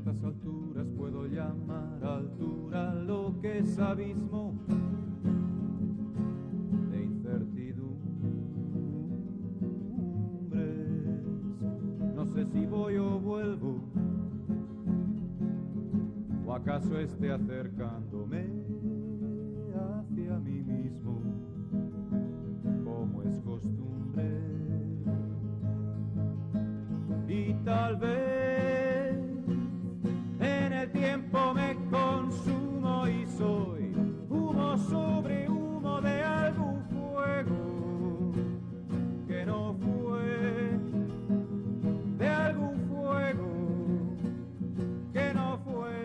estas alturas puedo llamar altura lo que es abismo de incertidumbres. No sé si voy o vuelvo, o acaso esté acercándome hacia mí mismo, como es costumbre. Y tal vez en el tiempo me consumo y soy humo sobre humo de algún fuego que no fue, de algún fuego que no fue.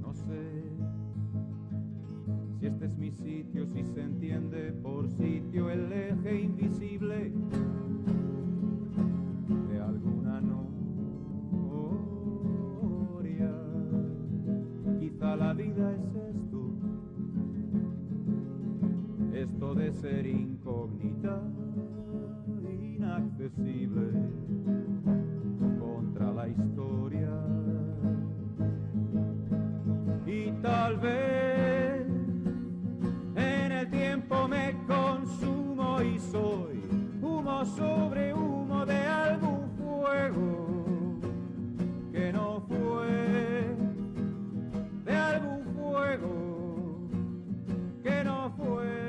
No sé si este es mi sitio, si se entiende por sitio el eje invisible de alguna noria. Quizá la vida es esto de ser incógnita, inaccesible contra la historia. Y tal vez en el tiempo me consumo y soy humo sobre humo de algún fuego que no fue, de algún fuego que no fue.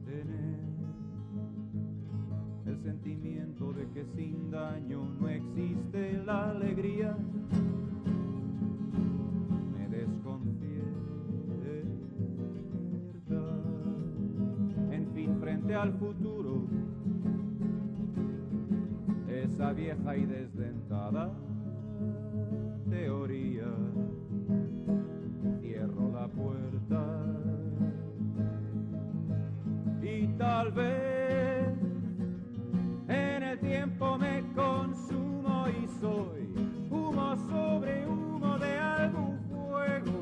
Tener el sentimiento de que sin daño no existe la alegría me desconcierta. En fin, frente al futuro, esa vieja y desdentada teoría, cierro la puerta y tal vez en el tiempo me consumo y soy humo sobre humo de algún fuego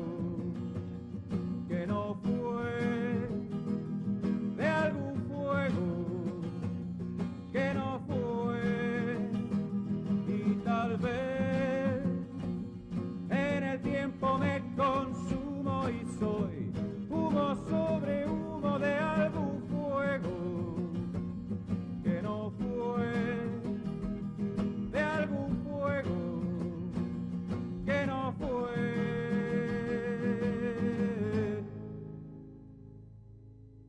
que no fue, de algún fuego que no fue. Y tal vez en el tiempo me consumo y soy humo sobre humo de algún fuego que no fue, de algún fuego que no fue.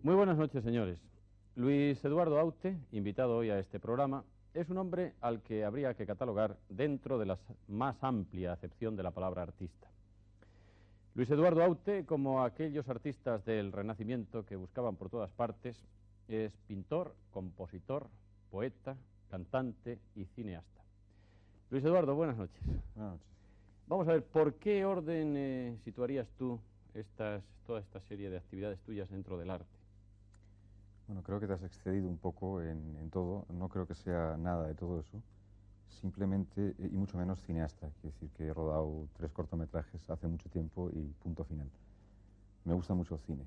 Muy buenas noches, señores. Luis Eduardo Aute, invitado hoy a este programa, es un hombre al que habría que catalogar dentro de la más amplia acepción de la palabra artista. Luis Eduardo Aute, como aquellos artistas del Renacimiento que buscaban por todas partes, es pintor, compositor, poeta, cantante y cineasta. Luis Eduardo, buenas noches. Buenas noches. Vamos a ver, ¿por qué orden situarías tú toda esta serie de actividades tuyas dentro del arte? Bueno, creo que te has excedido un poco en todo. No creo que sea nada de todo eso. Simplemente, y mucho menos cineasta. Quiero decir que he rodado 3 cortometrajes hace mucho tiempo y punto final. Me gusta mucho el cine.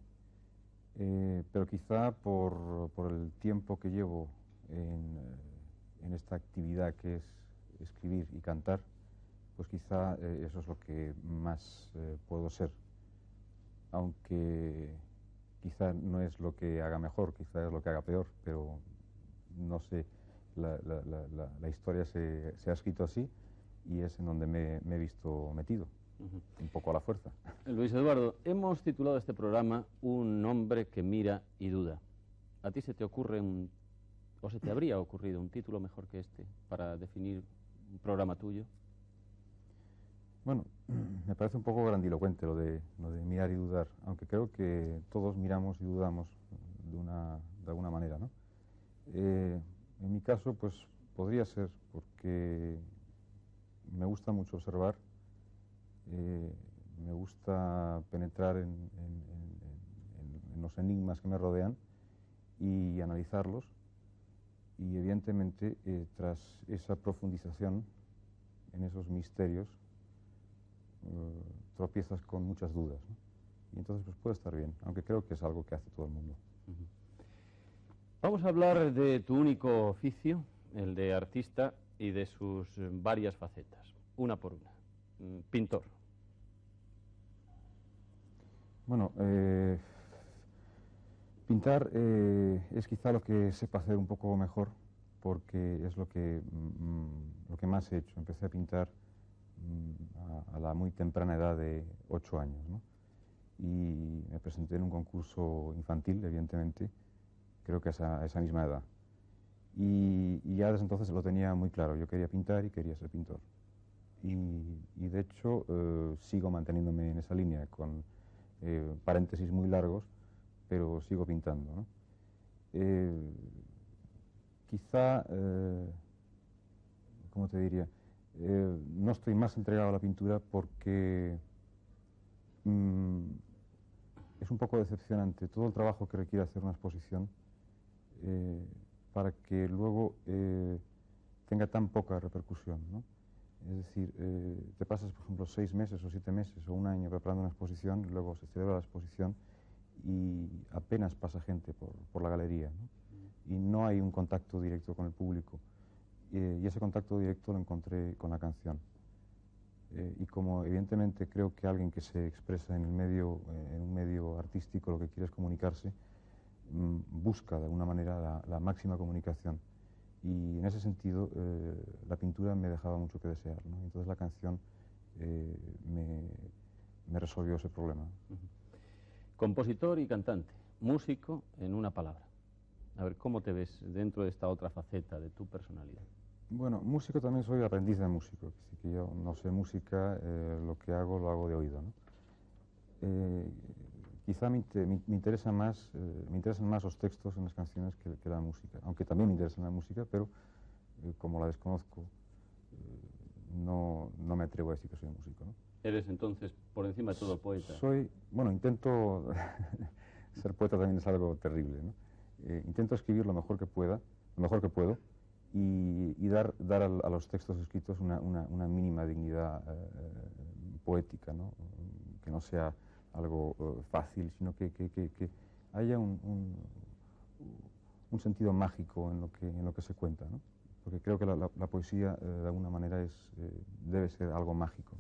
Pero quizá por el tiempo que llevo en esta actividad que es escribir y cantar, pues quizá eso es lo que más puedo ser. Aunque quizá no es lo que haga mejor, quizá es lo que haga peor, pero no sé, la historia se ha escrito así y es en donde me he visto metido, un poco a la fuerza. Luis Eduardo, hemos titulado este programa Un hombre que mira y duda. ¿A ti se te ocurre o se te habría ocurrido un título mejor que este para definir un programa tuyo? Bueno, me parece un poco grandilocuente lo de mirar y dudar, aunque creo que todos miramos y dudamos de alguna manera, ¿no? En mi caso, pues podría ser porque me gusta mucho observar, me gusta penetrar en los enigmas que me rodean y analizarlos, y evidentemente tras esa profundización en esos misterios tropiezas con muchas dudas, ¿no? y entonces pues puede estar bien, aunque creo que es algo que hace todo el mundo. Vamos a hablar de tu único oficio, el de artista, y de sus varias facetas, una por una. Pintor. Bueno, pintar es quizá lo que sepa hacer un poco mejor, porque es lo que más he hecho. Empecé a pintar a la muy temprana edad de 8 años, ¿no? Y me presenté en un concurso infantil, evidentemente, creo que a esa misma edad. Y ya desde entonces lo tenía muy claro, yo quería pintar y quería ser pintor. Y de hecho sigo manteniéndome en esa línea, con paréntesis muy largos, pero sigo pintando, ¿no? Quizá, ¿cómo te diría? No estoy más entregado a la pintura porque es un poco decepcionante todo el trabajo que requiere hacer una exposición para que luego tenga tan poca repercusión, ¿no? Es decir, te pasas, por ejemplo, 6 meses o 7 meses o un año preparando una exposición, luego se celebra la exposición y apenas pasa gente por la galería, ¿no? Y no hay un contacto directo con el público. Y ese contacto directo lo encontré con la canción. Y como evidentemente creo que alguien que se expresa en un medio artístico lo que quiere es comunicarse, busca de alguna manera la máxima comunicación. Y en ese sentido la pintura me dejaba mucho que desear, ¿no? Entonces la canción me resolvió ese problema. Compositor y cantante, músico en una palabra. A ver, ¿cómo te ves dentro de esta otra faceta de tu personalidad? Bueno, músico también soy aprendiz de músico, así que yo no sé música, lo que hago lo hago de oído, ¿no? Quizá me interesan más los textos en las canciones que la música, aunque también me interesa la música, pero como la desconozco, no me atrevo a decir que soy músico, ¿no? Eres entonces, por encima de todo, poeta. Bueno, intento, ser poeta también es algo terrible, ¿no? Intento escribir lo mejor que pueda, lo mejor que puedo, y dar a los textos escritos una mínima dignidad poética, ¿no? Que no sea algo fácil, sino que haya un sentido mágico en lo que se cuenta, ¿no? Porque creo que la poesía, de alguna manera, debe ser algo mágico.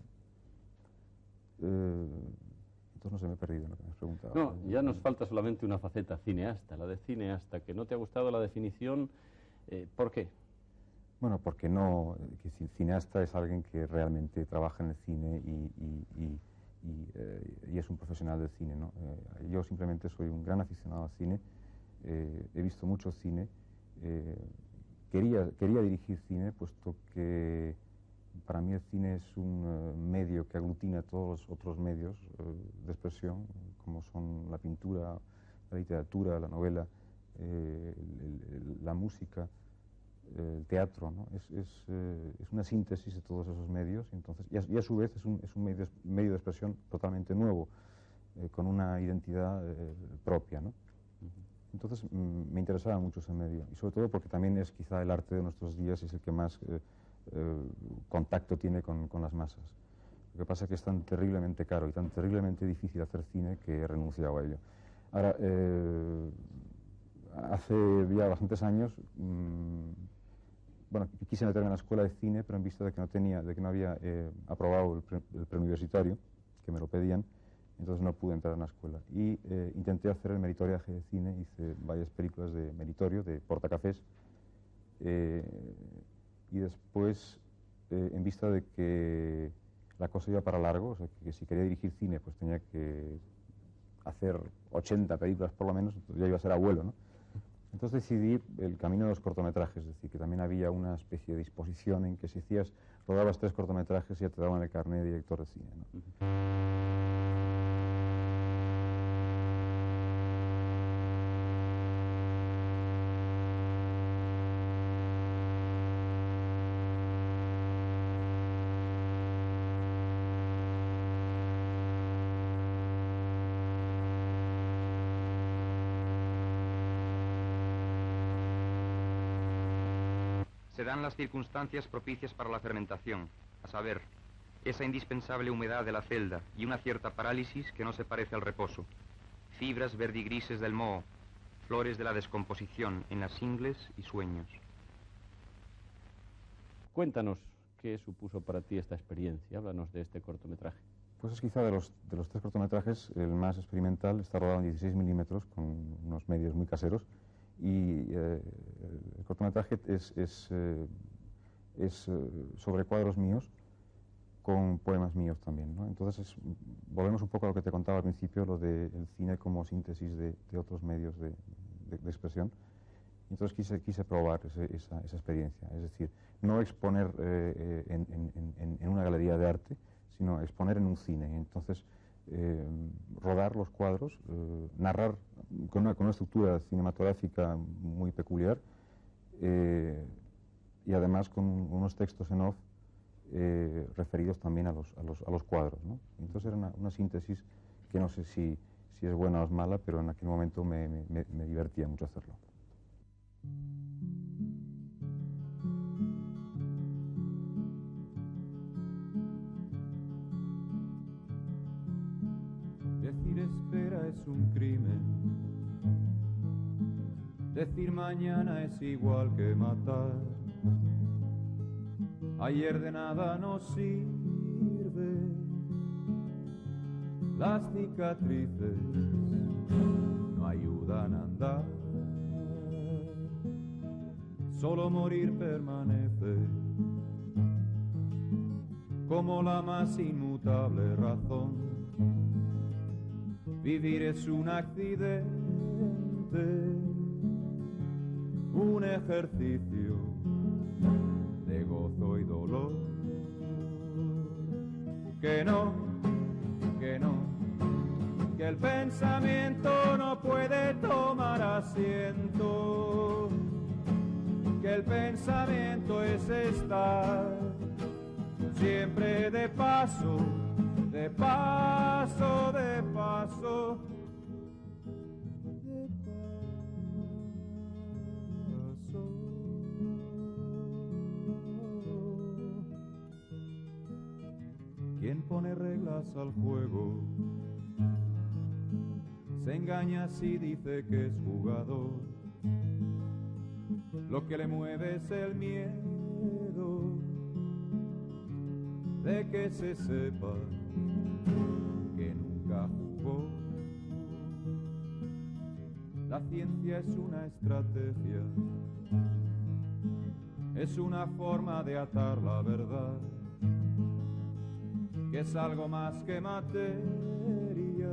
Entonces no se me he perdido en lo que me has preguntado. No, ya nos falta solamente una faceta, cineasta, la de cineasta, que no te ha gustado la definición. ¿Por qué? Bueno, porque no, que si cineasta es alguien que realmente trabaja en el cine y es un profesional del cine, ¿no? Yo simplemente soy un gran aficionado al cine, he visto mucho cine, quería dirigir cine, puesto que para mí el cine es un medio que aglutina todos los otros medios de expresión, como son la pintura, la literatura, la novela, la música, el teatro, ¿no? Es una síntesis de todos esos medios, entonces, y a su vez es un medio de expresión totalmente nuevo, con una identidad propia, ¿no? Entonces me interesaba mucho ese medio, y sobre todo porque también es quizá el arte de nuestros días y es el que más contacto tiene con las masas. Lo que pasa es que es tan terriblemente caro y tan terriblemente difícil hacer cine que he renunciado a ello. Ahora, hace ya bastantes años, bueno, quise meterme en la escuela de cine, pero en vista de que no había aprobado el preuniversitario, que me lo pedían, entonces no pude entrar en la escuela. Y intenté hacer el meritoriaje de cine, hice varias películas de meritorio, de portacafés, y después, en vista de que la cosa iba para largo, o sea, que si quería dirigir cine, pues tenía que hacer 80 películas por lo menos, entonces ya iba a ser abuelo, ¿no? Entonces decidí el camino de los cortometrajes, es decir, que también había una especie de disposición en que si rodabas 3 cortometrajes ya te daban el carnet de director de cine, ¿no? Se dan las circunstancias propicias para la fermentación, a saber, esa indispensable humedad de la celda y una cierta parálisis que no se parece al reposo. Fibras verdigrises del moho, flores de la descomposición en las ingles y sueños. Cuéntanos qué supuso para ti esta experiencia. Háblanos de este cortometraje. Pues es quizá de los tres cortometrajes el más experimental. Está rodado en 16 milímetros con unos medios muy caseros y el cortometraje es sobre cuadros míos con poemas míos también, ¿no? Entonces volvemos un poco a lo que te contaba al principio, lo del cine como síntesis de otros medios de expresión. Entonces quise probar esa experiencia, es decir, no exponer en una galería de arte, sino exponer en un cine. Entonces, rodar los cuadros, narrar con una estructura cinematográfica muy peculiar y además con unos textos en off referidos también a los cuadros, ¿no? Entonces era una síntesis que no sé si es buena o es mala, pero en aquel momento me divertía mucho hacerlo. Decir espera es un crimen, decir mañana es igual que matar. Ayer de nada nos sirve, las cicatrices no ayudan a andar. Solo morir permanece como la más inmutable razón. Vivir es un accidente, un ejercicio de gozo y dolor. Que no, que el pensamiento no puede tomar asiento, que el pensamiento es estar siempre de paso, de paso, de paso. Quien pone reglas al juego se engaña si dice que es jugador. Lo que le mueve es el miedo de que se sepa que nunca jugó. La ciencia es una estrategia, es una forma de atar la verdad, que es algo más que materia,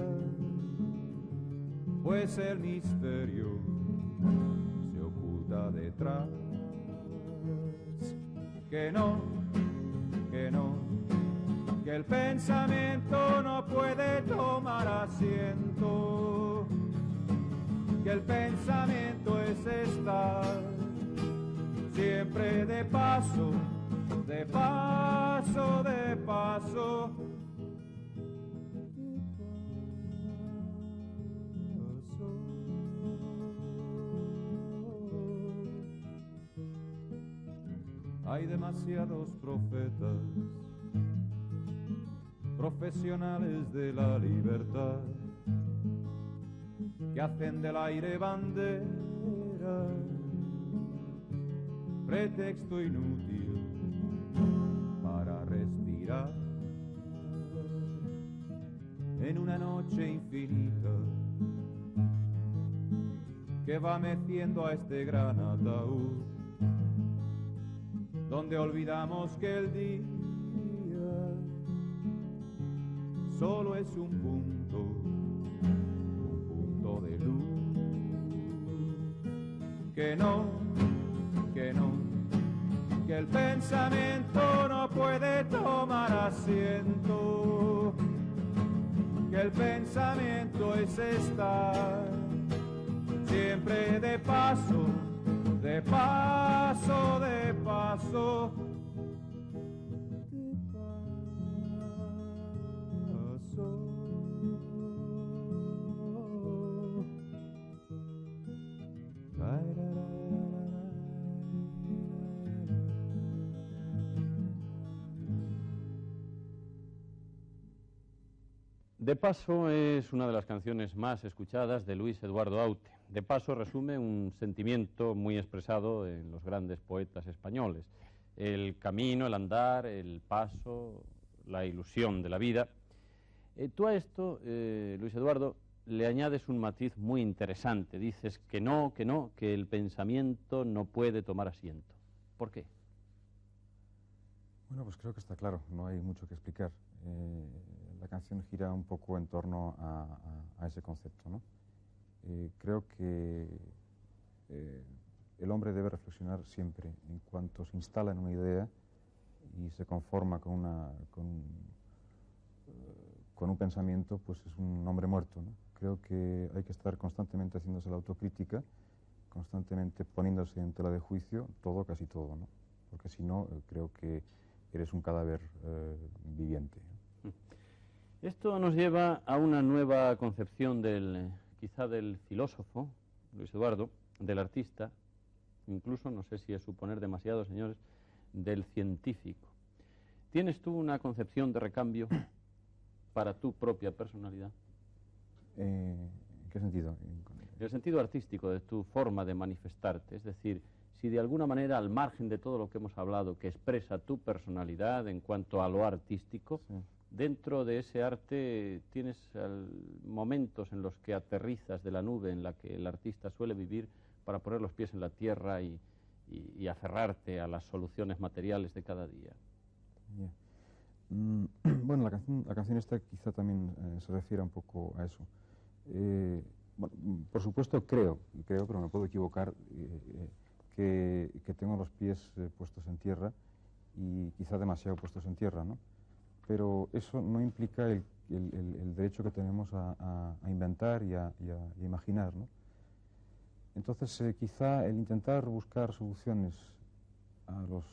pues el misterio se oculta detrás. Que no, que el pensamiento no puede tomar asiento, que el pensamiento es estar siempre de paso, de paso, de paso. Hay demasiados profetas, profesionales de la libertad, que hacen del aire bandera, pretexto inútil para respirar. En una noche infinita que va meciendo a este gran ataúd, donde olvidamos que el día solo es un punto de luz. Que no, que el pensamiento no puede tomar asiento, que el pensamiento es estar siempre de paso, de paso, de paso. De paso es una de las canciones más escuchadas de Luis Eduardo Aute. De paso resume un sentimiento muy expresado en los grandes poetas españoles. El camino, el andar, el paso, la ilusión de la vida. Tú a esto, Luis Eduardo, le añades un matiz muy interesante. Dices que no, que el pensamiento no puede tomar asiento. ¿Por qué? Bueno, pues creo que está claro, no hay mucho que explicar. La canción gira un poco en torno a ese concepto, ¿no? Creo que el hombre debe reflexionar siempre en cuanto se instala en una idea y se conforma con un pensamiento, pues es un hombre muerto, ¿no? Creo que hay que estar constantemente haciéndose la autocrítica, constantemente poniéndose en tela de juicio todo, casi todo, ¿no? Porque si no, creo que eres un cadáver viviente. Esto nos lleva a una nueva concepción quizá del filósofo, Luis Eduardo, del artista, incluso, no sé si es suponer demasiado, señores, del científico. ¿Tienes tú una concepción de recambio para tu propia personalidad? ¿En qué sentido? En el sentido artístico, de tu forma de manifestarte, es decir, si de alguna manera, al margen de todo lo que hemos hablado, que expresa tu personalidad en cuanto a lo artístico, sí, dentro de ese arte tienes momentos en los que aterrizas de la nube en la que el artista suele vivir para poner los pies en la tierra y aferrarte a las soluciones materiales de cada día. Yeah. Bueno, la canción esta quizá también se refiere un poco a eso. Bueno, por supuesto creo, pero me puedo equivocar, que tengo los pies puestos en tierra y quizá demasiado puestos en tierra, ¿no? Pero eso no implica el derecho que tenemos a inventar y a imaginar, ¿no? Entonces, quizá el intentar buscar soluciones a los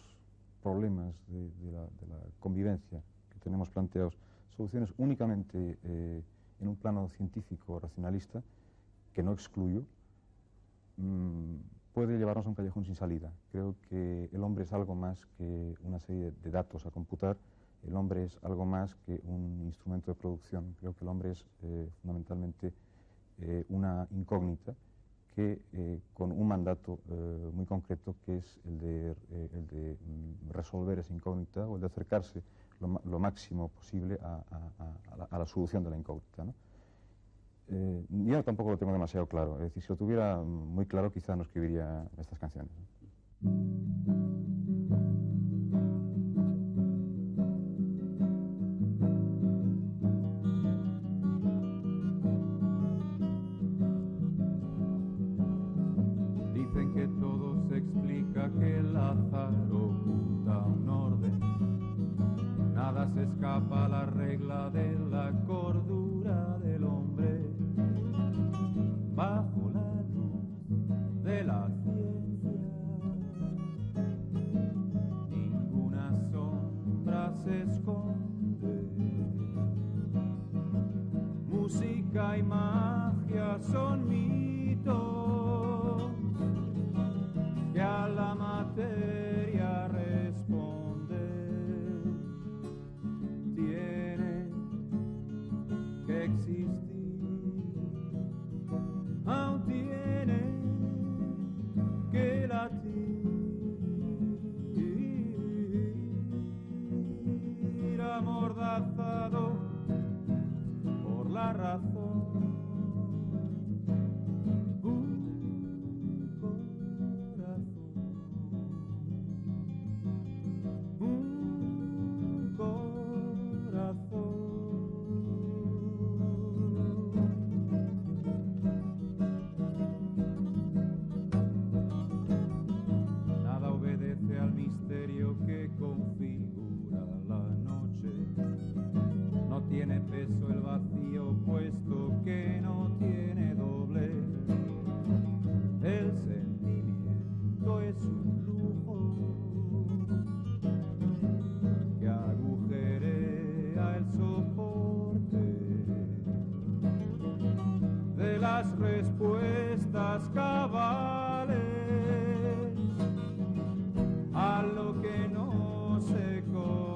problemas de la convivencia que tenemos planteados, soluciones únicamente en un plano científico o racionalista, que no excluyo, puede llevarnos a un callejón sin salida. Creo que el hombre es algo más que una serie de datos a computar. El hombre es algo más que un instrumento de producción. Creo que el hombre es fundamentalmente una incógnita que con un mandato muy concreto, que es el de resolver esa incógnita o el de acercarse lo máximo posible a la solución de la incógnita, ¿no? Yo tampoco lo tengo demasiado claro. Es decir, si lo tuviera muy claro, quizá no escribiría estas canciones, ¿no? Dicen que todo se explica, que el azar oculta un orden. Nada se escapa a la regla de la cordura del hombre. Bajo la luz de la ciencia, ninguna sombra se esconde. Música y magia son mitos que a la materia responden. Tienen que existir, aún tienen que latir, amordazado por la razón. Tiene peso el vacío, puesto que no tiene doble. El sentimiento es un lujo que agujerea el soporte de las respuestas cabales a lo que no se conoce.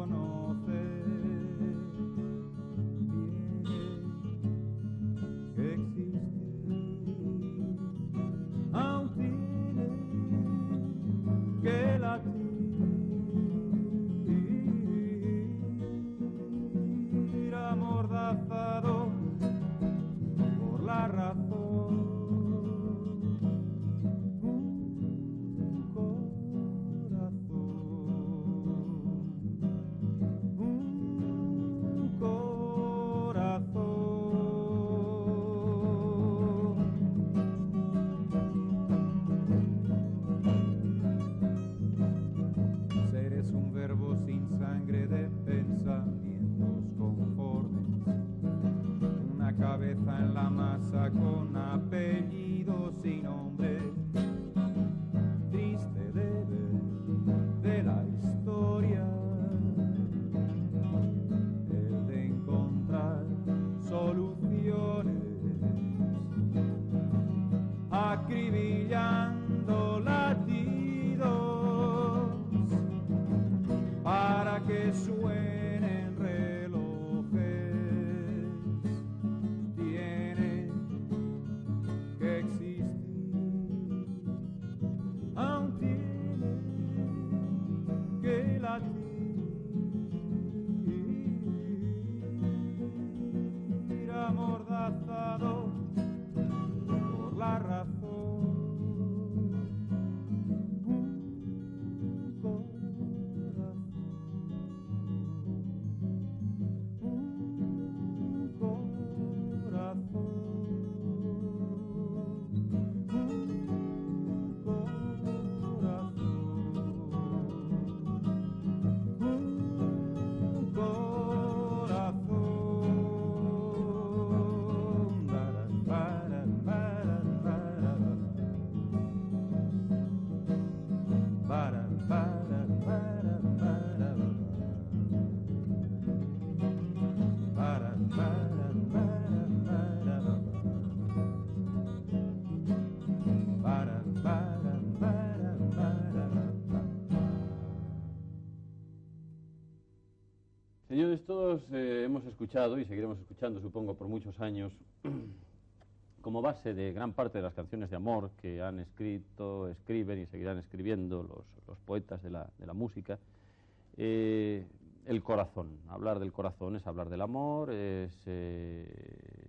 cabeza en la masa con apellidos y nombre. Triste deber de la historia, el de encontrar soluciones, acribillando latidos para que suenen relojes. Tiene que existir, aún tiene que latir, amordazado por la razón. Señores, todos hemos escuchado y seguiremos escuchando, supongo, por muchos años, como base de gran parte de las canciones de amor que han escrito, escriben y seguirán escribiendo los poetas de la música, el corazón. Hablar del corazón es hablar del amor, es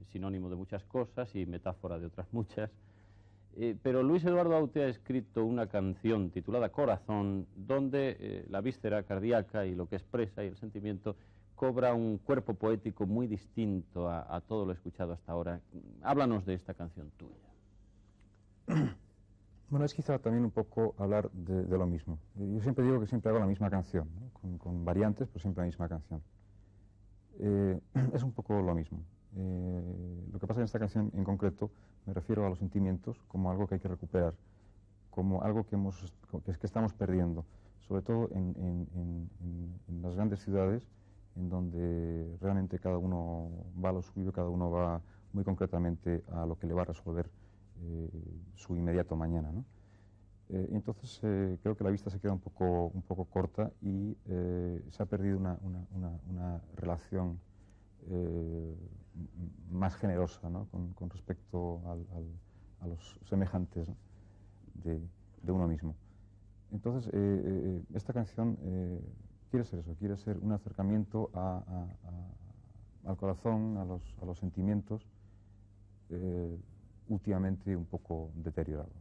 sinónimo de muchas cosas y metáfora de otras muchas. Pero Luis Eduardo Aute ha escrito una canción titulada Corazón, donde la víscera cardíaca y lo que expresa y el sentimiento cobra un cuerpo poético muy distinto a todo lo escuchado hasta ahora. Háblanos de esta canción tuya. Bueno, es quizá también un poco hablar de lo mismo. Yo siempre digo que siempre hago la misma canción, ¿no? con variantes, pero siempre la misma canción. Es un poco lo mismo. Lo que pasa en esta canción en concreto, me refiero a los sentimientos como algo que hay que recuperar, como algo que estamos perdiendo, sobre todo en las grandes ciudades, en donde realmente cada uno va a lo suyo, cada uno va muy concretamente a lo que le va a resolver su inmediato mañana, ¿no? Entonces creo que la vista se queda un poco corta y se ha perdido una relación más generosa, ¿no? con respecto a los semejantes, ¿no? de uno mismo. Entonces esta canción quiere ser eso, quiere ser un acercamiento al corazón, a los sentimientos últimamente un poco deteriorados.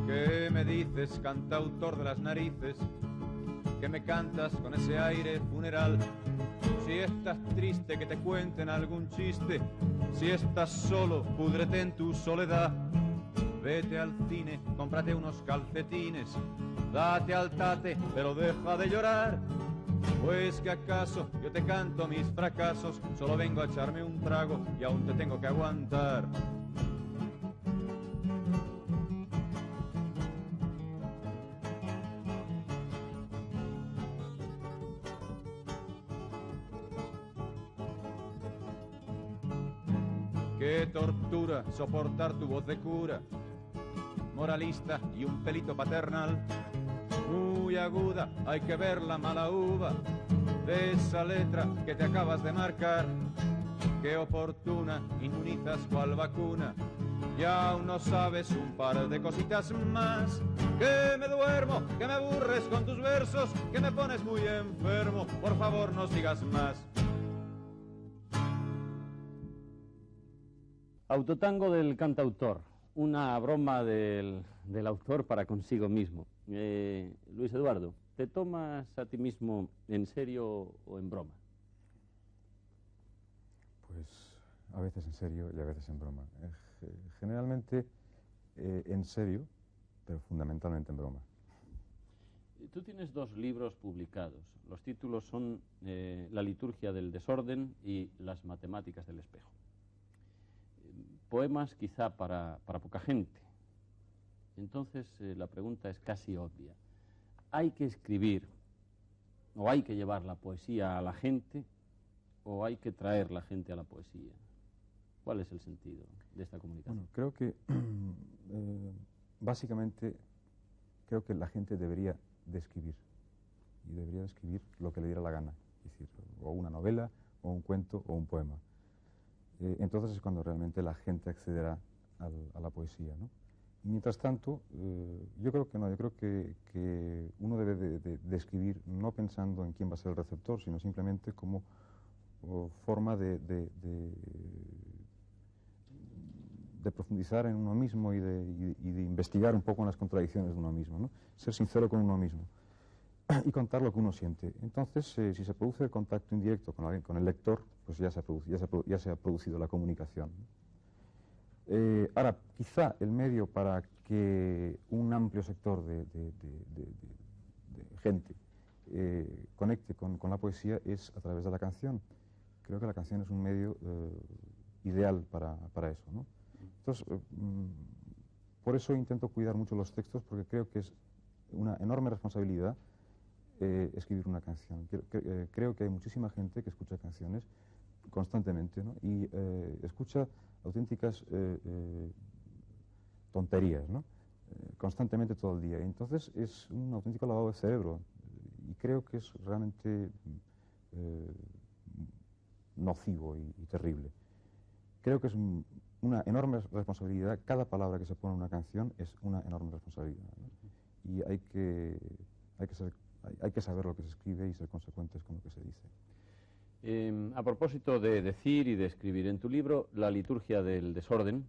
¿Qué me dices, cantautor de las narices? Que me cantas con ese aire funeral. Si estás triste, que te cuenten algún chiste. Si estás solo, púdrete en tu soledad. Vete al cine, cómprate unos calcetines. Date al tate, pero deja de llorar. Pues que acaso yo te canto mis fracasos. Solo vengo a echarme un trago y aún te tengo que aguantar. Qué tortura soportar tu voz de cura, moralista y un pelito paternal. Muy aguda, hay que ver la mala uva de esa letra que te acabas de marcar. Qué oportuna, inmunizas cual vacuna, y aún no sabes un par de cositas más. Que me duermo, que me aburres con tus versos, que me pones muy enfermo, por favor no sigas más. Autotango del cantautor, una broma del autor para consigo mismo. Luis Eduardo, ¿te tomas a ti mismo en serio o en broma? Pues a veces en serio y a veces en broma. Generalmente en serio, pero fundamentalmente en broma. Tú tienes 2 libros publicados. Los títulos son La liturgia del desorden y Las matemáticas del espejo. Poemas quizá para poca gente. Entonces la pregunta es casi obvia. ¿Hay que escribir o hay que llevar la poesía a la gente o hay que traer la gente a la poesía? ¿Cuál es el sentido de esta comunicación? Bueno, creo que básicamente creo que la gente debería de escribir, y debería de escribir lo que le diera la gana, es decir, o una novela, o un cuento, o un poema. Entonces es cuando realmente la gente accederá a la poesía, ¿no? Y mientras tanto, yo creo que no, yo creo que uno debe de escribir no pensando en quién va a ser el receptor, sino simplemente como forma de profundizar en uno mismo y de investigar un poco en las contradicciones de uno mismo, ¿no? Ser sincero con uno mismo y contar lo que uno siente. Entonces, si se produce el contacto indirecto con el lector, pues ya se ha producido la comunicación. Ahora, quizá el medio para que un amplio sector de gente conecte con la poesía es a través de la canción. Creo que la canción es un medio ideal para eso, ¿no? Entonces, por eso intento cuidar mucho los textos, porque creo que es una enorme responsabilidad escribir una canción. Creo que hay muchísima gente que escucha canciones constantemente, ¿no? Y escucha auténticas tonterías, ¿no? Constantemente todo el día. Entonces es un auténtico lavado de cerebro y creo que es realmente nocivo y terrible. Creo que es una enorme responsabilidad. Cada palabra que se pone en una canción es una enorme responsabilidad, ¿no? Y hay que saber lo que se escribe y ser consecuentes con lo que se dice. A propósito de decir y de escribir, en tu libro La liturgia del desorden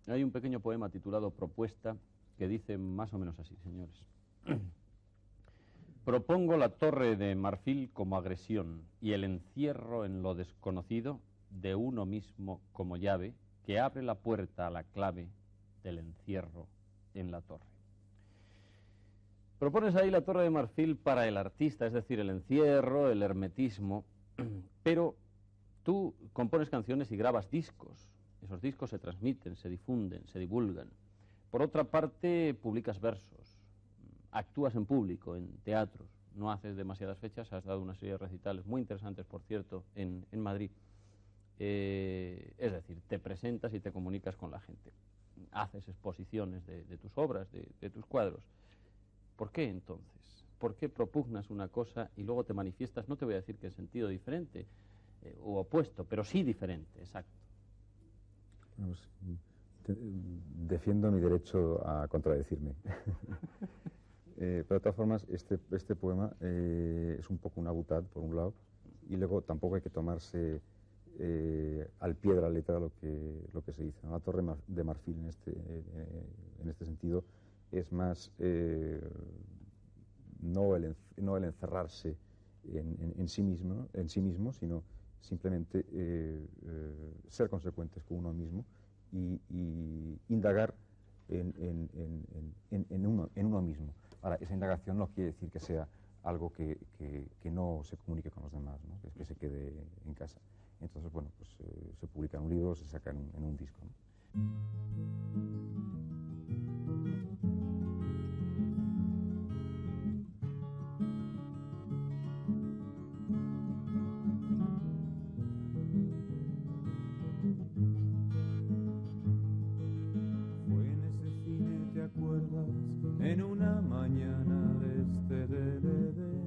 hay un pequeño poema titulado Propuesta que dice más o menos así, señores. Propongo la torre de marfil como agresión y el encierro en lo desconocido de uno mismo como llave que abre la puerta a la clave del encierro en la torre. Propones ahí la torre de marfil para el artista, es decir, el encierro, el hermetismo, pero tú compones canciones y grabas discos. Esos discos se transmiten, se difunden, se divulgan. Por otra parte, publicas versos, actúas en público, en teatros, no haces demasiadas fechas, has dado una serie de recitales muy interesantes, por cierto, en Madrid. Es decir, te presentas y te comunicas con la gente. Haces exposiciones de tus obras, de tus cuadros. ¿Por qué entonces? ¿Por qué propugnas una cosa y luego te manifiestas, no te voy a decir que en sentido diferente o opuesto, pero sí diferente, exacto? Bueno, pues, defiendo mi derecho a contradecirme. Pero de todas formas, este poema es un poco una butad, por un lado, y luego tampoco hay que tomarse al pie de la letra lo que se dice, ¿no? La torre de marfil en este sentido es más no el encerrarse en sí mismo, sino simplemente ser consecuentes con uno mismo y indagar en uno mismo. Ahora, esa indagación no quiere decir que sea algo que no se comunique con los demás, ¿no? Que se quede en casa. Entonces, bueno, pues se publica en un libro, se saca en un disco, ¿no? recuerdas en una mañana al este del Edén.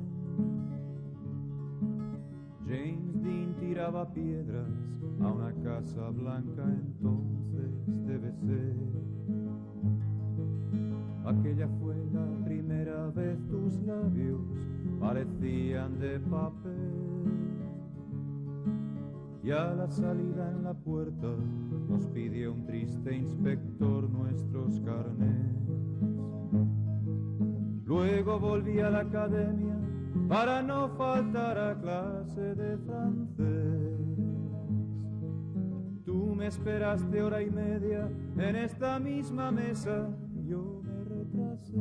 James Dean tiraba piedras a una casa blanca, entonces debe ser. Aquella fue la primera vez, tus labios parecían de papel. Y a la salida en la puerta nos pidió un triste inspector nuestros carnets. Luego volví a la academia para no faltar a clase de francés. Tú me esperaste hora y media en esta misma mesa, yo me retrasé.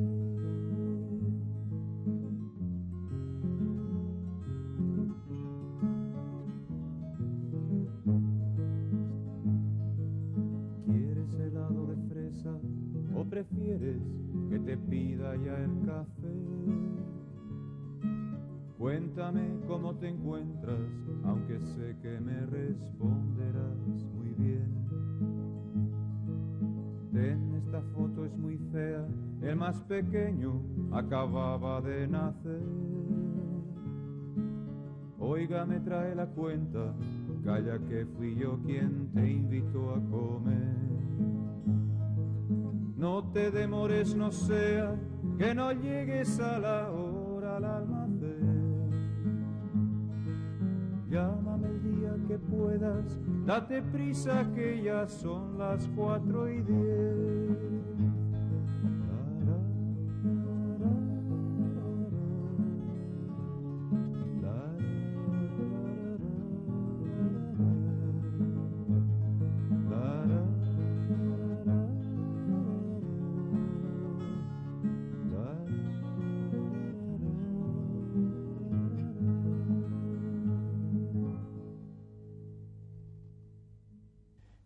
¿Quieres helado de fresa o prefieres que te pida ya el café? Cuéntame cómo te encuentras, aunque sé que me responderás muy bien. Ten, esta foto es muy fea, el más pequeño acababa de nacer. Oiga, me trae la cuenta, calla que fui yo quien te invitó a comer. No te demores, no sea que no llegues a la hora al almacén. Llámame el día que puedas, date prisa que ya son las 4:10.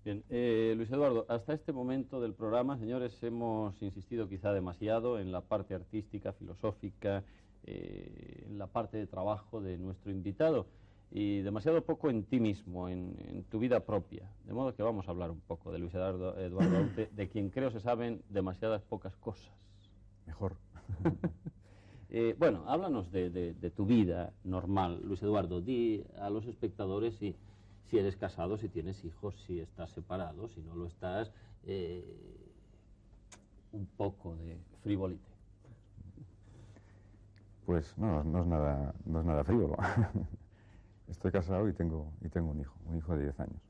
Bien, Luis Eduardo, hasta este momento del programa, señores, hemos insistido quizá demasiado en la parte artística, filosófica, en la parte de trabajo de nuestro invitado y demasiado poco en ti mismo, en tu vida propia. De modo que vamos a hablar un poco de Luis Eduardo Aute, de quien creo se saben demasiadas pocas cosas. Mejor. Bueno, háblanos de tu vida normal, Luis Eduardo. Di a los espectadores si eres casado, si tienes hijos, si estás separado, si no lo estás, un poco de frivolite. Pues no es nada frívolo. Estoy casado y tengo un hijo de 10 años.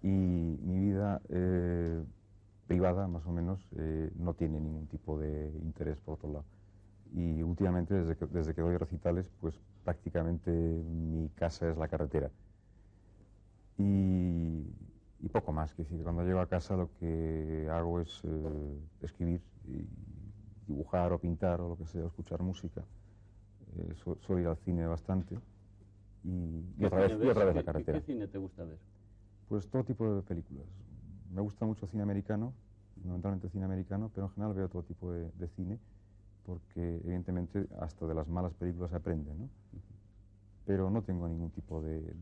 Y mi vida privada, más o menos, no tiene ningún tipo de interés por otro lado. Y últimamente, desde que doy recitales, pues prácticamente mi casa es la carretera. Y poco más, que decir, cuando llego a casa lo que hago es escribir y dibujar o pintar o lo que sea, o escuchar música. Suelo ir al cine bastante y otra vez la carretera. ¿Qué cine te gusta ver? Pues todo tipo de películas. Me gusta mucho cine americano, fundamentalmente cine americano, pero en general veo todo tipo de cine, porque evidentemente hasta de las malas películas se aprende, ¿no? Pero no tengo ningún tipo de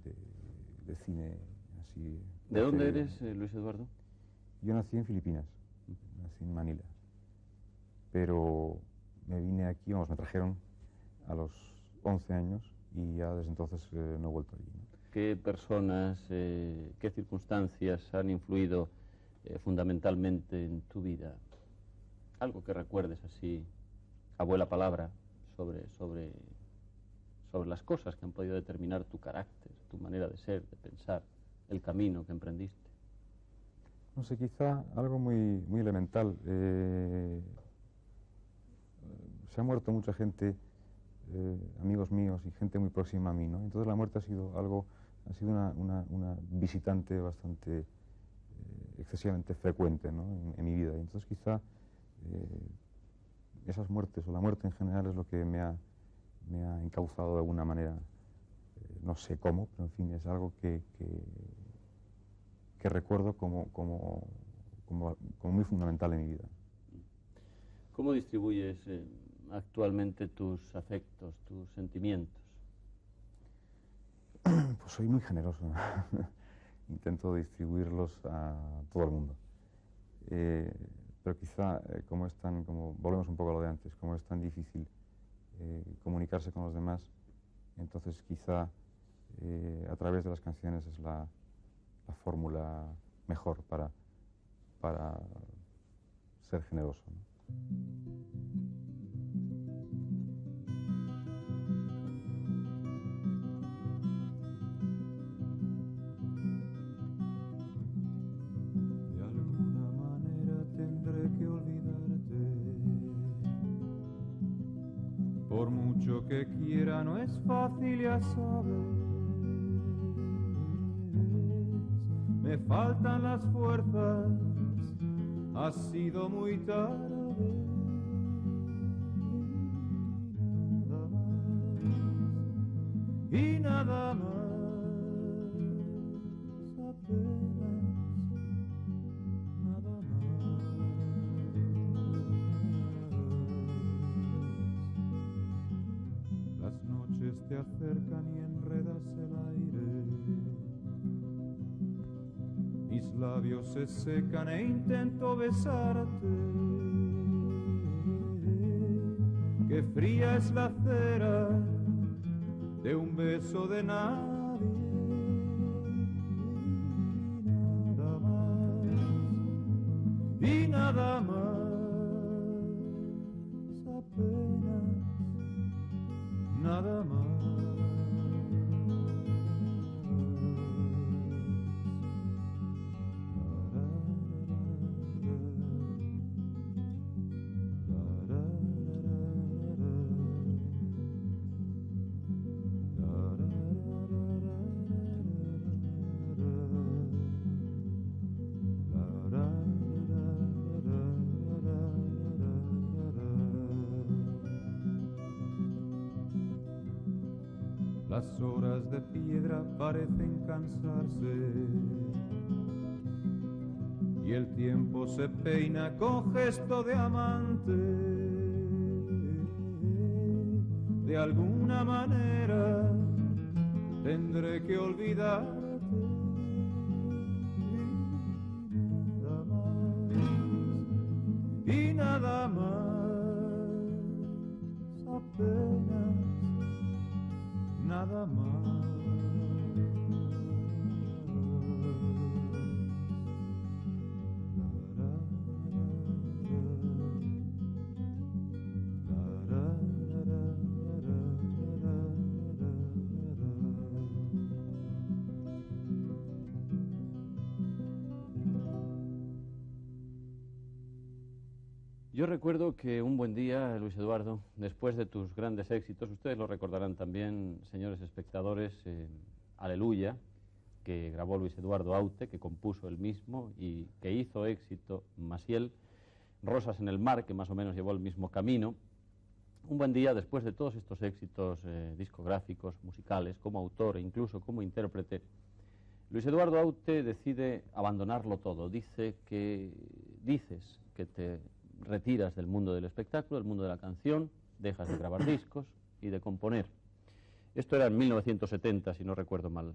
cine así. ¿De dónde eres, Luis Eduardo? Yo nací en Filipinas, nací en Manila, pero me vine aquí, me trajeron a los 11 años y ya desde entonces no he vuelto allí, ¿no? ¿Qué personas, qué circunstancias han influido fundamentalmente en tu vida? Algo que recuerdes así, abuela palabra, sobre las cosas que han podido determinar tu carácter, tu manera de ser, de pensar, el camino que emprendiste. No sé, quizá algo muy elemental. Se ha muerto mucha gente, amigos míos y gente muy próxima a mí, ¿no? Entonces la muerte ha sido una visitante bastante excesivamente frecuente, ¿no? en mi vida. Y entonces quizá esas muertes o la muerte en general es lo que me ha encauzado de alguna manera, no sé cómo, pero en fin, es algo que recuerdo como muy fundamental en mi vida. ¿Cómo distribuyes actualmente tus afectos, tus sentimientos? Pues soy muy generoso. Intento distribuirlos a todo el mundo. pero quizá como volvemos un poco a lo de antes, como es tan difícil comunicarse con los demás, entonces quizá a través de las canciones es la fórmula mejor para ser generoso, ¿no? De alguna manera tendré que olvidarte. Por mucho que quiera no es fácil, ya sabes. Me faltan las fuerzas, ha sido muy tarde. Y nada más, apenas, nada más. Las noches te acercan y enredas el aire. Mis labios se secan e intento besarte. Qué fría es la cera de un beso de nadie. Nada más, y nada más, apenas, nada más. Las horas de piedra parecen cansarse y el tiempo se peina con gesto de amante. De alguna manera tendré que olvidarte. Y nada más, apenas, nada más. Yo recuerdo que un buen día, Luis Eduardo, después de tus grandes éxitos, ustedes lo recordarán también, señores espectadores, Aleluya, que grabó Luis Eduardo Aute, que compuso él mismo y que hizo éxito Maciel, Rosas en el mar, que más o menos llevó el mismo camino. Un buen día, después de todos estos éxitos discográficos, musicales, como autor e incluso como intérprete, Luis Eduardo Aute decide abandonarlo todo. Dices que te retiras del mundo del espectáculo, del mundo de la canción, dejas de grabar discos y de componer. Esto era en 1970, si no recuerdo mal.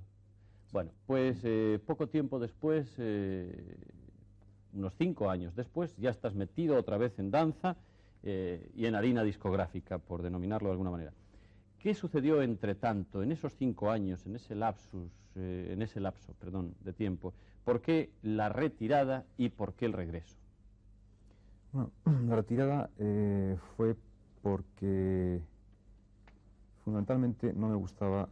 Bueno, pues poco tiempo después, unos 5 años después, ya estás metido otra vez en danza y en harina discográfica, por denominarlo de alguna manera. ¿Qué sucedió entre tanto, en esos 5 años, en ese lapso de tiempo? ¿Por qué la retirada y por qué el regreso? Bueno, la retirada fue porque fundamentalmente no me gustaban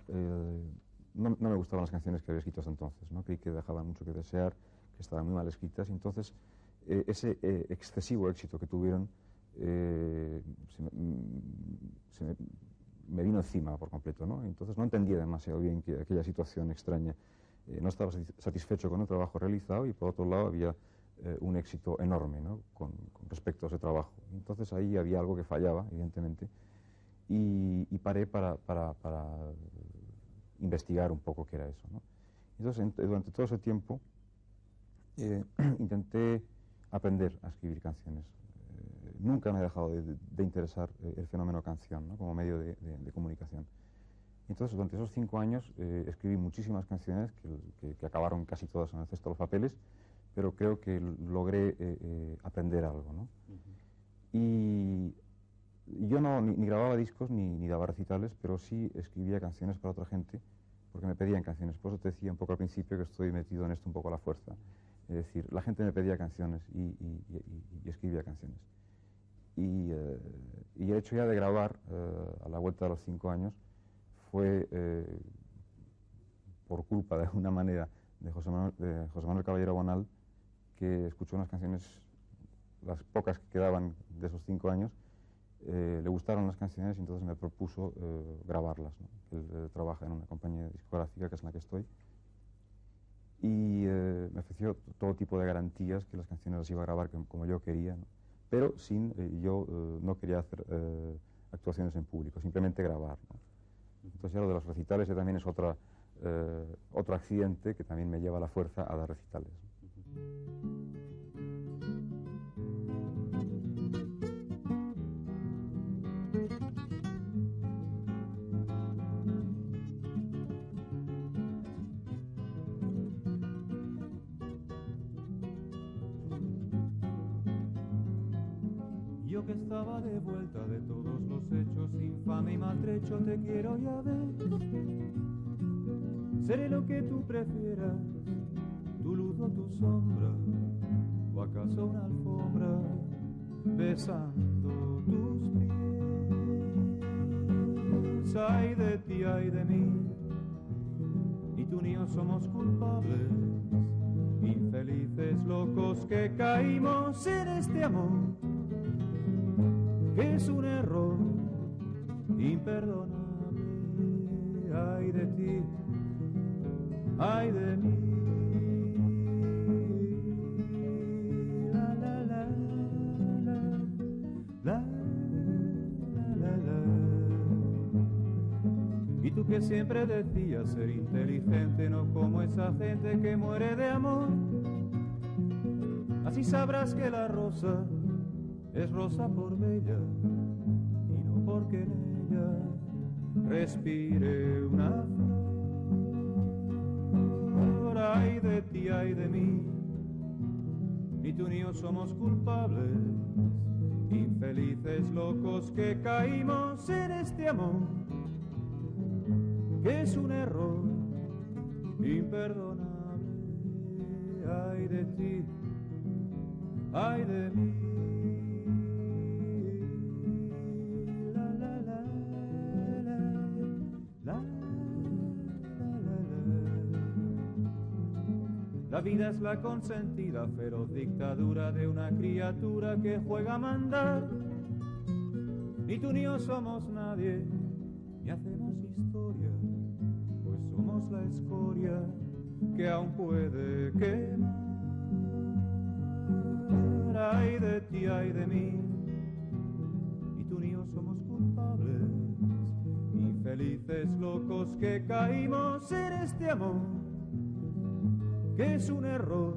las canciones que había escrito hasta entonces, ¿no? Creí que dejaban mucho que desear, que estaban muy mal escritas, y entonces ese excesivo éxito que tuvieron me vino encima por completo, ¿no? Entonces no entendía demasiado bien aquella situación extraña. No estaba satisfecho con el trabajo realizado y por otro lado había un éxito enorme, ¿no? con respecto a ese trabajo. Entonces ahí había algo que fallaba, evidentemente, y paré para investigar un poco qué era eso, ¿no? Entonces durante todo ese tiempo intenté aprender a escribir canciones. Nunca me ha dejado de interesar el fenómeno canción, ¿no? Como medio de comunicación. Entonces durante esos 5 años escribí muchísimas canciones que acabaron casi todas en el cesto de los papeles, pero creo que logré aprender algo, ¿no? Y yo ni grababa discos ni daba recitales, pero sí escribía canciones para otra gente, porque me pedían canciones. Por eso te decía un poco al principio que estoy metido en esto un poco a la fuerza. Es decir, la gente me pedía canciones y escribía canciones. Y el hecho ya de grabar a la vuelta de los 5 años fue por culpa, de alguna manera, de José Manuel Caballero Bonal, que escuchó unas canciones, las pocas que quedaban de esos 5 años, le gustaron las canciones y entonces me propuso grabarlas, ¿no? Él trabaja en una compañía discográfica, que es en la que estoy, y me ofreció todo tipo de garantías que las canciones las iba a grabar como yo quería, ¿no? Pero yo no quería hacer actuaciones en público, simplemente grabar, ¿no? Entonces ya lo de los recitales ya también es otro accidente que también me lleva a la fuerza a dar recitales. Yo que estaba de vuelta de todos los hechos, infame y maltrecho, te quiero ya ver. Seré lo que tú prefieras, tu luz o tu sombra, o acaso una alfombra, besando tus pies. Ay de ti, ay de mí, ni tú ni yo somos culpables, infelices locos que caímos en este amor, que es un error imperdonable. Ay de ti, ay de mí. La la la la la la la. Y tú que siempre decías ser inteligente, no como esa gente que muere de amor, así sabrás que la rosa es rosa por bella y no porque en ella respire una flor. Ay de ti, ay de mí, ni tú ni yo somos culpables, infelices locos que caímos en este amor, que es un error imperdonable. Ay de ti, ay de mí. La vida es la consentida, feroz dictadura de una criatura que juega a mandar. Ni tú ni yo somos nadie, ni hacemos historia, pues somos la escoria que aún puede quemar. Ay de ti, ay de mí, ni tú ni yo somos culpables, infelices locos que caímos en este amor, que es un error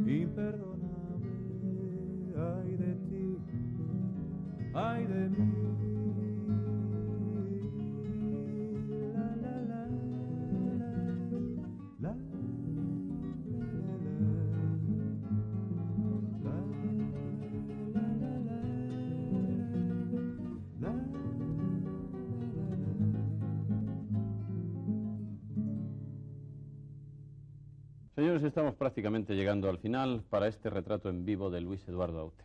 imperdonable. Ay de ti, ay de mí. La la la la la la la. Señores, estamos prácticamente llegando al final para este retrato en vivo de Luis Eduardo Aute.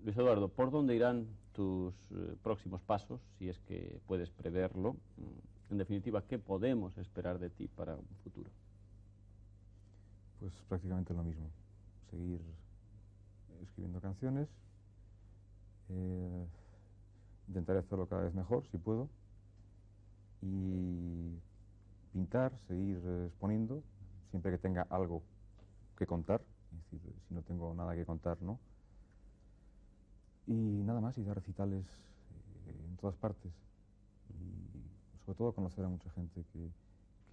Luis Eduardo, ¿por dónde irán tus próximos pasos, si es que puedes preverlo? En definitiva, ¿qué podemos esperar de ti para un futuro? Pues prácticamente lo mismo. Seguir escribiendo canciones, intentaré hacerlo cada vez mejor, si puedo, y pintar, seguir exponiendo, siempre que tenga algo que contar, es decir, si no tengo nada que contar, no. Y nada más, y dar recitales en todas partes. Y sobre todo conocer a mucha gente, que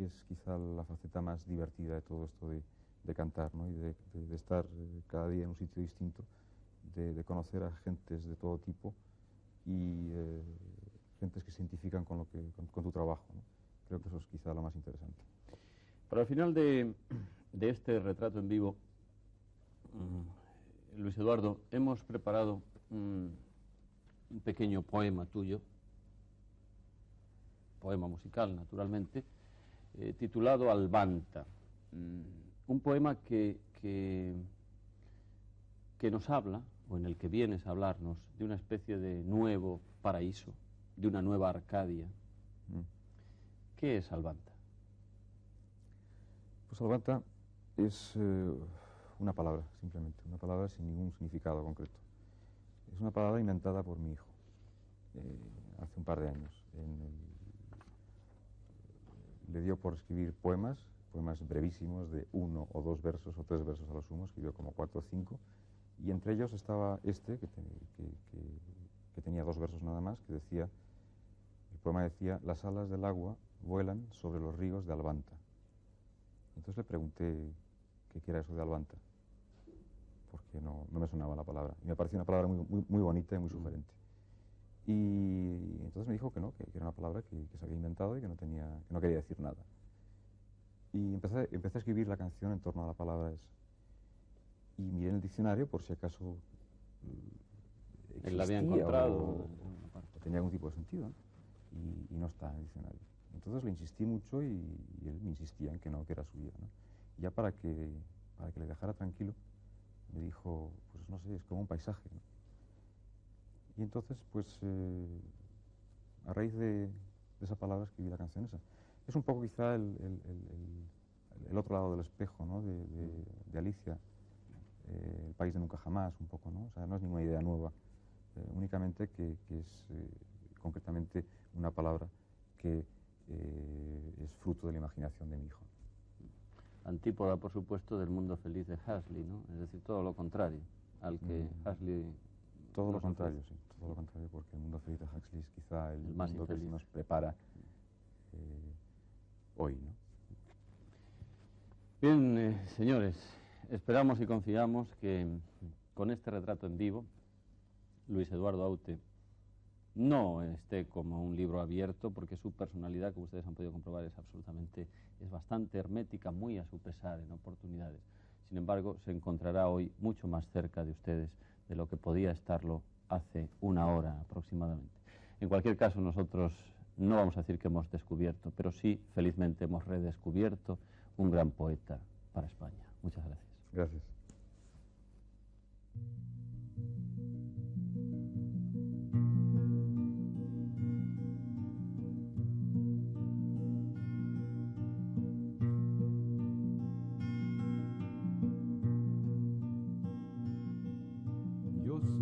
es quizá la faceta más divertida de todo esto de cantar, ¿no? Y de estar cada día en un sitio distinto, de conocer a gentes de todo tipo y gentes que se identifican con tu trabajo, ¿no? Creo que eso es quizá lo más interesante. Para el final de este retrato en vivo, Luis Eduardo, hemos preparado un pequeño poema tuyo, poema musical, naturalmente, titulado Albanta. Un poema que nos habla, o en el que vienes a hablarnos, de una especie de nuevo paraíso, de una nueva Arcadia. ¿Qué es Albanta? Pues Albanta es una palabra, simplemente, una palabra sin ningún significado concreto. Es una palabra inventada por mi hijo hace un par de años. Le dio por escribir poemas brevísimos de 1 o 2 versos o 3 versos a lo sumo, escribió como 4 o 5, y entre ellos estaba este, que tenía 2 versos nada más, que decía, el poema decía: las alas del agua vuelan sobre los ríos de Albanta. Entonces le pregunté qué era eso de Albanta, porque no me sonaba la palabra, y me pareció una palabra muy bonita y muy sugerente. Y entonces me dijo que no, que era una palabra que se había inventado y que no quería decir nada. Y empecé a escribir la canción en torno a la palabra esa. Y miré en el diccionario por si acaso Él la había encontrado o tenía algún tipo de sentido, ¿no? Y no está en el diccionario. Entonces le insistí mucho y él me insistía en que no, que era suya, ¿no? Y ya para que le dejara tranquilo, me dijo, pues no sé, es como un paisaje, ¿no? Y entonces, pues, a raíz de esa palabra escribí la canción esa. Es un poco quizá el otro lado del espejo, ¿no? De Alicia, el país de nunca jamás, un poco, ¿no? O sea, no es ninguna idea nueva, únicamente que es concretamente una palabra que es fruto de la imaginación de mi hijo. Antípoda, por supuesto, del mundo feliz de Huxley, ¿no? Es decir, todo lo contrario al que Huxley... Todo lo contrario, sí, todo lo contrario, porque el mundo feliz de Huxley es quizá el más mundo infeliz que se nos prepara hoy, ¿no? Bien, señores, esperamos y confiamos que con este retrato en vivo, Luis Eduardo Aute no esté como un libro abierto, porque su personalidad, como ustedes han podido comprobar, es bastante hermética, muy a su pesar en oportunidades. Sin embargo, se encontrará hoy mucho más cerca de ustedes de lo que podía estarlo hace una hora aproximadamente. En cualquier caso, nosotros no vamos a decir que hemos descubierto, pero sí, felizmente, hemos redescubierto un gran poeta para España. Muchas gracias. Gracias. Yo sé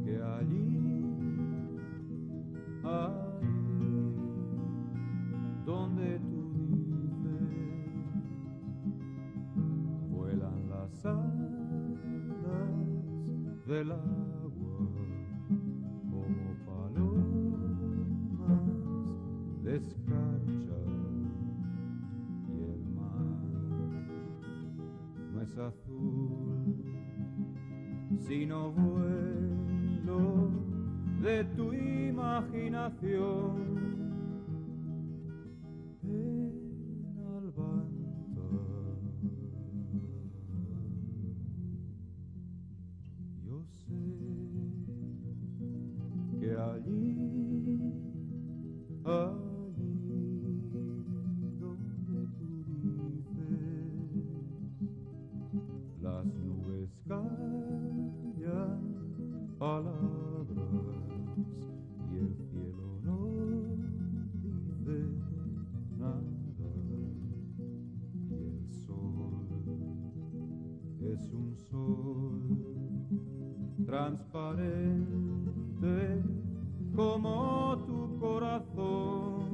que allí donde tú dices vuelan las alas del agua como palomas de escarcha, y el mar no es azul sino vuelo de tu imaginación. En Albanta yo sé que allí donde tú dices las nubes callan palabras y el cielo no dice nada, y el sol es un sol transparente como tu corazón.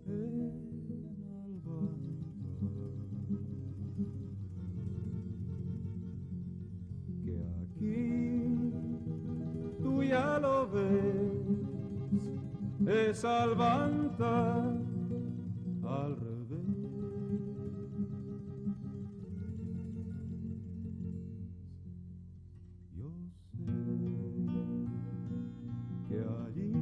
En Albanta, que aquí tú ya lo ves, es Albanta al revés. Yo sé que allí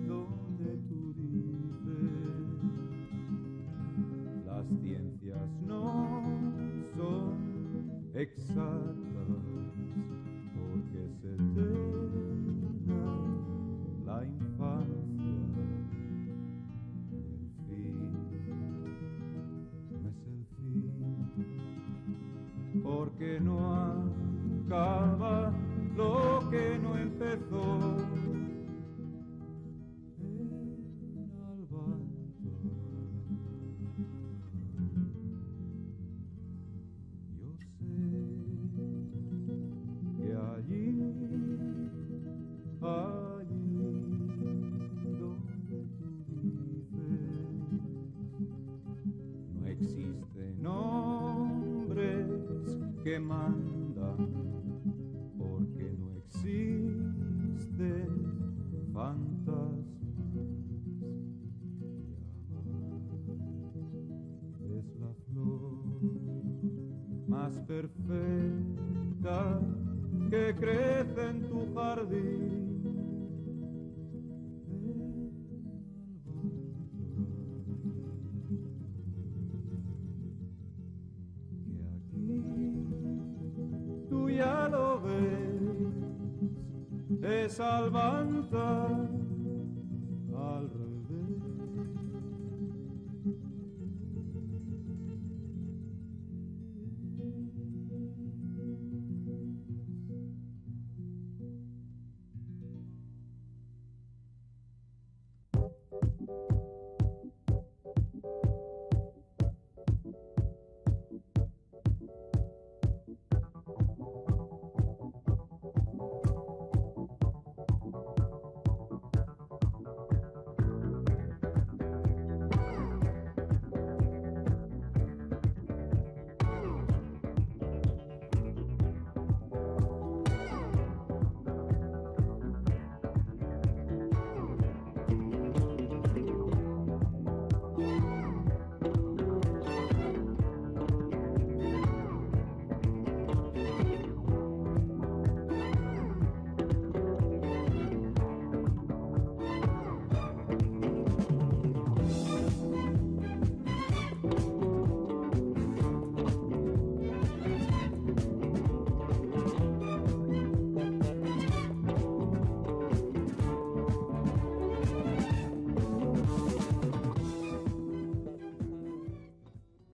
donde tú dices exactas, porque es eterna la infancia. El fin no es el fin, porque no acaba lo que no empezó. Que mandan, porque no existen fantasmas, y amar es la flor más perfecta que crece en tu jardín. Ya lo ves, es Albanza.